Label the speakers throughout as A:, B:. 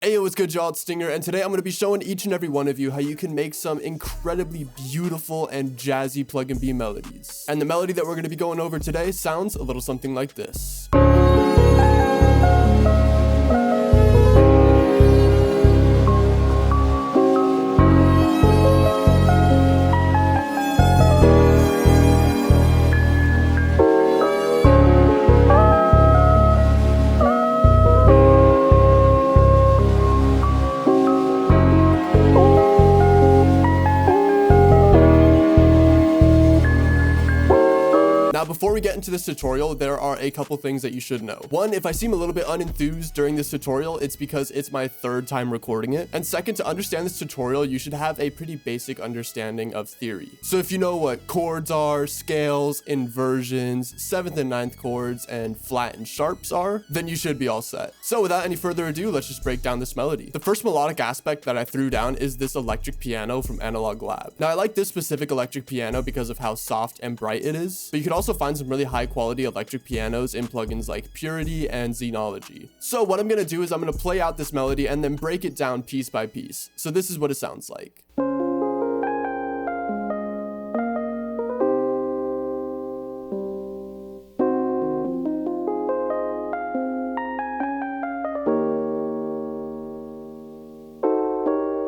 A: Hey, what's good, y'all? It's Stinger, and today I'm going to be showing each and every one of you how you can make some incredibly beautiful and jazzy Pluggnb melodies. And the melody that we're going to be going over today sounds a little something like this. Now, before we get into this tutorial, there are a couple things that you should know. One, if I seem a little bit unenthused during this tutorial, it's because it's my third time recording it. And second, to understand this tutorial, you should have a pretty basic understanding of theory. So if you know what chords are, scales, inversions, 7th and 9th chords, and flat and sharps are, then you should be all set. So without any further ado, let's just break down this melody. The first melodic aspect that I threw down is this electric piano from Analog Lab. Now, I like this specific electric piano because of how soft and bright it is, but you could also find some really high quality electric pianos in plugins like Purity and Xenology. So what I'm going to do is I'm going to play out this melody and then break it down piece by piece. So this is what it sounds like.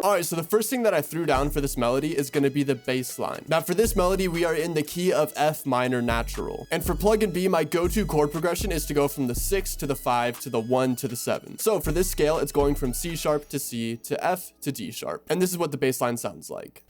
A: Alright, so the first thing that I threw down for this melody is going to be the bass line. Now for this melody, we are in the key of F minor natural. And for Pluggnb, my go-to chord progression is to go from the 6 to the 5 to the 1 to the 7. So for this scale, it's going from C sharp to C to F to D sharp. And this is what the bass line sounds like.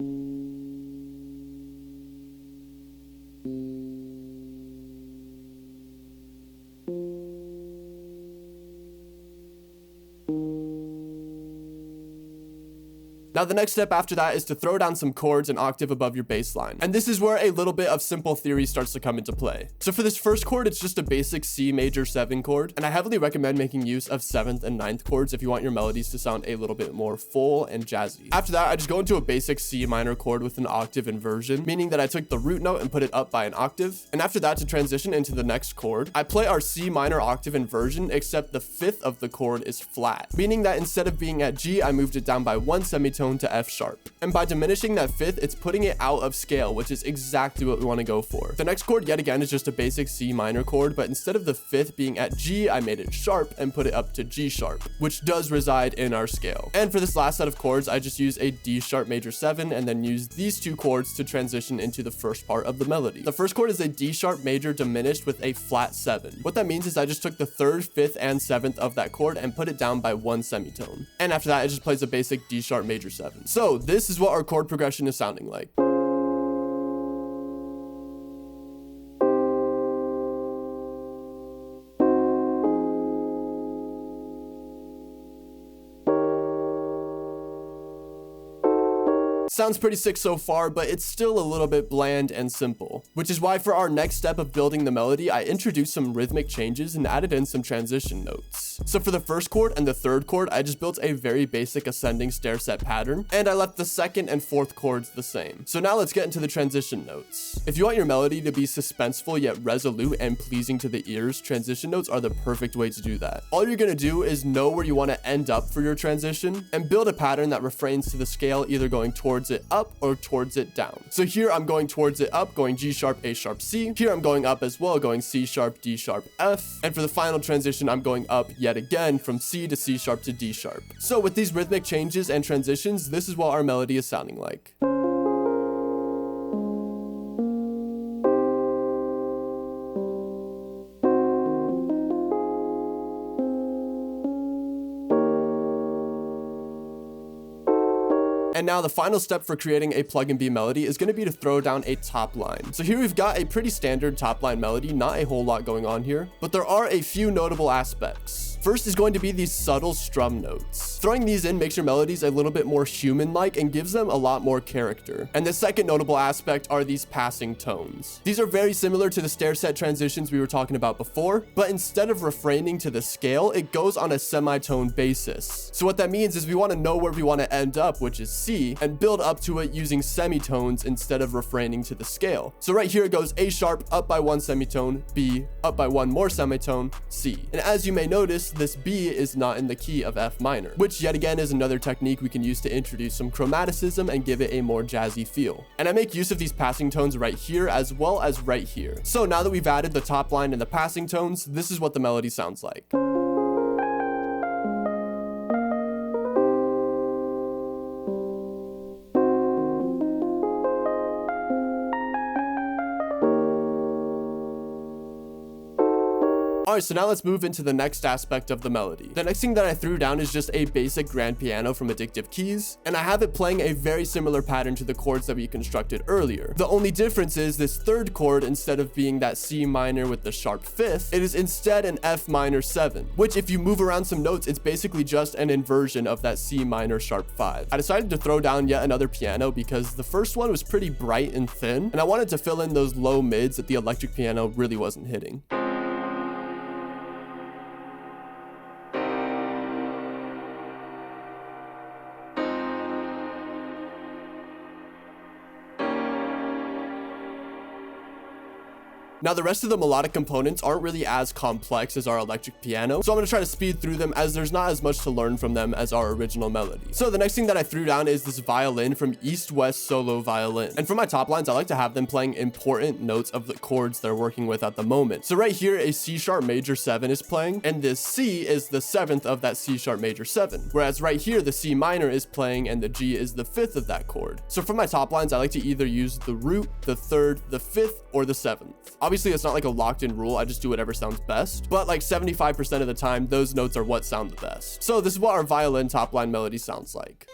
A: Now, the next step after that is to throw down some chords an octave above your bass line. And this is where a little bit of simple theory starts to come into play. So for this first chord, it's just a basic C major 7 chord. And I heavily recommend making use of 7th and 9th chords if you want your melodies to sound a little bit more full and jazzy. After that, I just go into a basic C minor chord with an octave inversion, meaning that I took the root note and put it up by an octave. And after that, to transition into the next chord, I play our C minor octave inversion, except the 5th of the chord is flat, meaning that instead of being at G, I moved it down by 1 semitone to F sharp. And by diminishing that 5th, it's putting it out of scale, which is exactly what we want to go for. The next chord, yet again, is just a basic C minor chord, but instead of the 5th being at G, I made it sharp and put it up to G sharp, which does reside in our scale. And for this last set of chords, I just use a D sharp major 7 and then use these two chords to transition into the first part of the melody. The first chord is a D sharp major diminished with a flat 7. What that means is I just took the 3rd, 5th, and 7th of that chord and put it down by 1 semitone. And after that, it just plays a basic D sharp major 7. So this is what our chord progression is sounding like. Sounds pretty sick so far, but it's still a little bit bland and simple, which is why for our next step of building the melody, I introduced some rhythmic changes and added in some transition notes. So for the first chord and the third chord, I just built a very basic ascending stair set pattern, and I left the second and fourth chords the same. So now let's get into the transition notes. If you want your melody to be suspenseful yet resolute and pleasing to the ears, transition notes are the perfect way to do that. All you're gonna do is know where you want to end up for your transition and build a pattern that refrains to the scale either going towards it up or towards it down. So here I'm going towards it up, going G sharp, A sharp, C. Here I'm going up as well, going C sharp, D sharp, F. And for the final transition, I'm going up yet again from C to C sharp to D sharp. So with these rhythmic changes and transitions, this is what our melody is sounding like. And now the final step for creating a Pluggnb melody is going to be to throw down a top line. So here we've got a pretty standard top line melody, not a whole lot going on here, but there are a few notable aspects. First is going to be these subtle strum notes. Throwing these in makes your melodies a little bit more human-like and gives them a lot more character. And the second notable aspect are these passing tones. These are very similar to the stair set transitions we were talking about before, but instead of refraining to the scale, it goes on a semitone basis. So what that means is we want to know where we want to end up, which is C, and build up to it using semitones instead of refraining to the scale. So right here it goes A sharp up by 1 semitone, B up by 1 more semitone, C. And as you may notice, this B is not in the key of F minor, which yet again is another technique we can use to introduce some chromaticism and give it a more jazzy feel. And I make use of these passing tones right here as well as right here. So now that we've added the top line and the passing tones, this is what the melody sounds like. Alright, so now let's move into the next aspect of the melody. The next thing that I threw down is just a basic grand piano from Addictive Keys, and I have it playing a very similar pattern to the chords that we constructed earlier. The only difference is this third chord, instead of being that C minor with the sharp fifth, it is instead an F minor 7, which if you move around some notes, it's basically just an inversion of that C minor sharp 5. I decided to throw down yet another piano because the first one was pretty bright and thin, and I wanted to fill in those low mids that the electric piano really wasn't hitting. Now, the rest of the melodic components aren't really as complex as our electric piano, so I'm going to try to speed through them as there's not as much to learn from them as our original melody. So the next thing that I threw down is this violin from East West Solo Violin. And for my top lines, I like to have them playing important notes of the chords they're working with at the moment. So right here, a C sharp major 7 is playing, and this C is the 7th of that C sharp major 7. Whereas right here, the C minor is playing, and the G is the 5th of that chord. So for my top lines, I like to either use the root, the 3rd, the 5th, or the 7th. Obviously, it's not like a locked-in rule. I just do whatever sounds best. But like 75% of the time, those notes are what sound the best. So this is what our violin top line melody sounds like.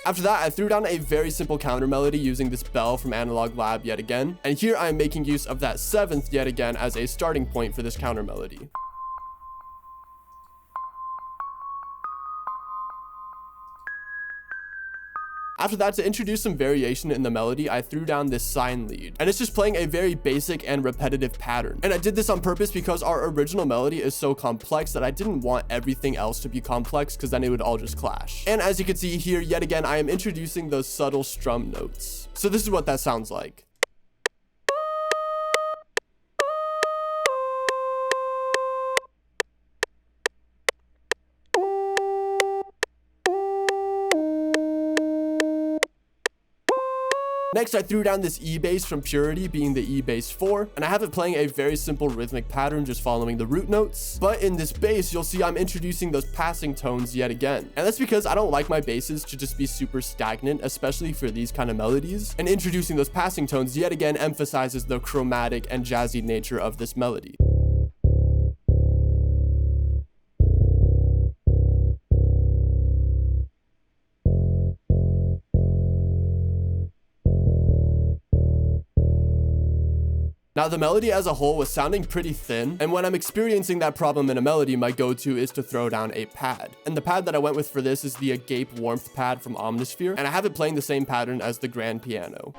A: After that, I threw down a very simple counter melody using this bell from Analog Lab yet again, and here I am making use of that 7th yet again as a starting point for this counter melody. After that, to introduce some variation in the melody, I threw down this sine lead, and it's just playing a very basic and repetitive pattern. And I did this on purpose because our original melody is so complex that I didn't want everything else to be complex because then it would all just clash. And as you can see here, yet again, I am introducing those subtle strum notes. So this is what that sounds like. Next, I threw down this E bass from Purity, being the E bass 4, and I have it playing a very simple rhythmic pattern just following the root notes. But in this bass, you'll see I'm introducing those passing tones yet again. And that's because I don't like my basses to just be super stagnant, especially for these kind of melodies. And introducing those passing tones yet again emphasizes the chromatic and jazzy nature of this melody. Now, the melody as a whole was sounding pretty thin, and when I'm experiencing that problem in a melody, my go-to is to throw down a pad. And the pad that I went with for this is the Agape Warmth pad from Omnisphere, and I have it playing the same pattern as the grand piano.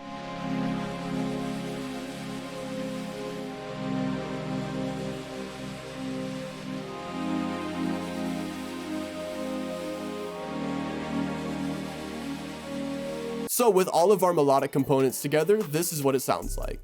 A: So with all of our melodic components together, this is what it sounds like.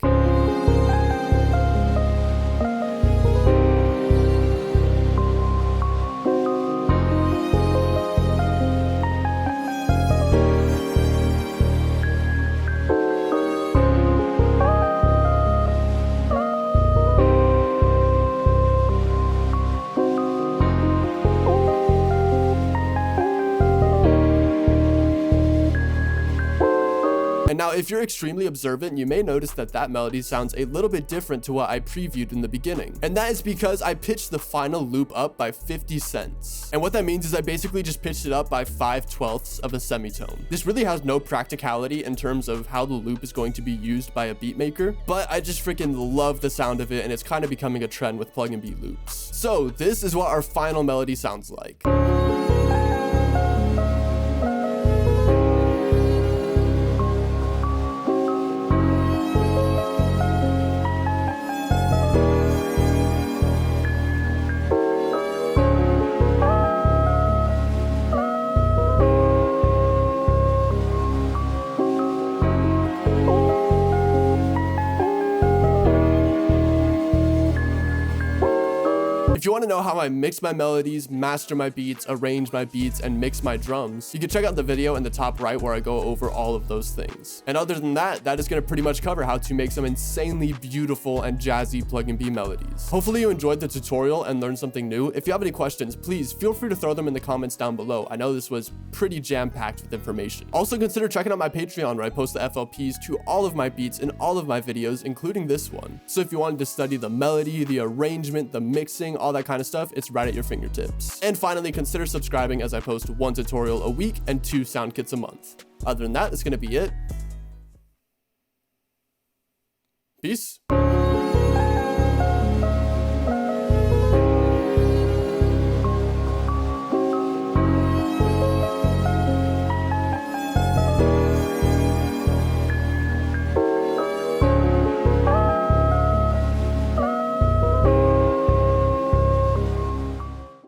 A: And now, if you're extremely observant, you may notice that that melody sounds a little bit different to what I previewed in the beginning. And that is because I pitched the final loop up by 50 cents. And what that means is I basically just pitched it up by 5/12ths of a semitone. This really has no practicality in terms of how the loop is going to be used by a beat maker, but I just freaking love the sound of it, and it's kind of becoming a trend with Pluggnb loops. So this is what our final melody sounds like. want to know how I mix my melodies, master my beats, arrange my beats, and mix my drums, you can check out the video in the top right where I go over all of those things. And other than that, that is going to pretty much cover how to make some insanely beautiful and jazzy Pluggnb melodies. Hopefully you enjoyed the tutorial and learned something new. If you have any questions, please feel free to throw them in the comments down below. I know this was pretty jam-packed with information. Also consider checking out my Patreon where I post the FLPs to all of my beats in all of my videos, including this one. So if you wanted to study the melody, the arrangement, the mixing, all that kind of stuff, it's right at your fingertips. And finally, consider subscribing as I post 1 tutorial a week and 2 sound kits a month. Other than that, that's going to be it. Peace.